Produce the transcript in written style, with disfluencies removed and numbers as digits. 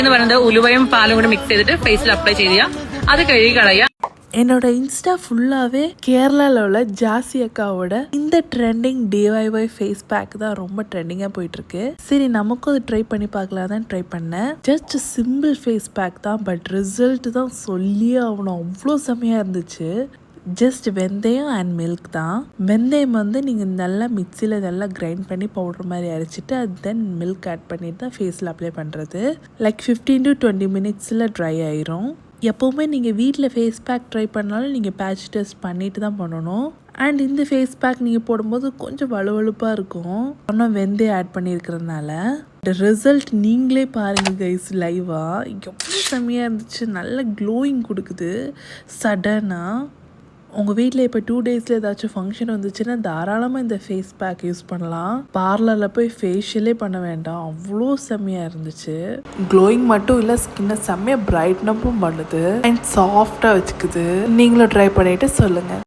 എന്ന് പറയുന്നത് ഉലുവയും പാലും കൂടെ മിക്സ് ചെയ്തിട്ട് ഫേസിൽ അപ്ലൈ ചെയ്യുക. അത് കഴുകി കളയുക. என்னோட இன்ஸ்டா ஃபுல்லாகவே கேரளாவில் உள்ள ஜாசி அக்காவோட இந்த ட்ரெண்டிங் DIY ஃபேஸ் பேக் தான் ரொம்ப ட்ரெண்டிங்காக போயிட்டுருக்கு. சரி நமக்கும் அது ட்ரை பண்ணி பார்க்கலாம் தான் ட்ரை பண்ணேன். ஜஸ்ட் சிம்பிள் ஃபேஸ் பேக் தான், பட் ரிசல்ட் தான் சொல்லியே ஆகணும், அவ்வளோ செம்மையாக இருந்துச்சு. ஜஸ்ட் வெந்தயம் அண்ட் மில்க் தான். வெந்தயம் வந்து நீங்கள் நல்லா மிக்சியில் நல்லா கிரைண்ட் பண்ணி பவுடர் மாதிரி அரைச்சிட்டு அது தென் மில்க் ஆட் பண்ணிட்டு தான் ஃபேஸில் அப்ளை பண்ணுறது. லைக் 15 to 20 minutes ட்ரை ஆயிரும். எப்போவுமே நீங்கள் வீட்டில் ஃபேஸ் பேக் ட்ரை பண்ணாலும் நீங்கள் பேட்ச் டெஸ்ட் பண்ணிட்டு தான் பண்ணணும். அண்ட் இந்த ஃபேஸ் பேக் நீங்கள் போடும்போது கொஞ்சம் வலுவலுப்பாக இருக்கும், ஆனால் வெந்தயம் ஆட் பண்ணியிருக்கிறதுனால. இந்த ரிசல்ட் நீங்களே பாருங்கள் கைஸ், லைவாக எவ்வளோ செம்மையாக இருந்துச்சு. நல்ல க்ளோயிங் கொடுக்குது சடனாக. உங்கள் வீட்டில் இப்போ 2 daysல ஏதாச்சும் ஃபங்க்ஷன் வந்துச்சுன்னா தாராளமாக இந்த ஃபேஸ் பேக் யூஸ் பண்ணலாம். பார்லரில் போய் ஃபேஷியலே பண்ண வேண்டாம், அவ்வளோ செம்மையாக இருந்துச்சு. க்ளோயிங் மட்டும் இல்லை, ஸ்கின்னை செம்மையாக பிரைட்னப்பும் பண்ணுது அண்ட் சாஃப்டாக வச்சுக்குது. நீங்களும் ட்ரை பண்ணிவிட்டு சொல்லுங்கள்.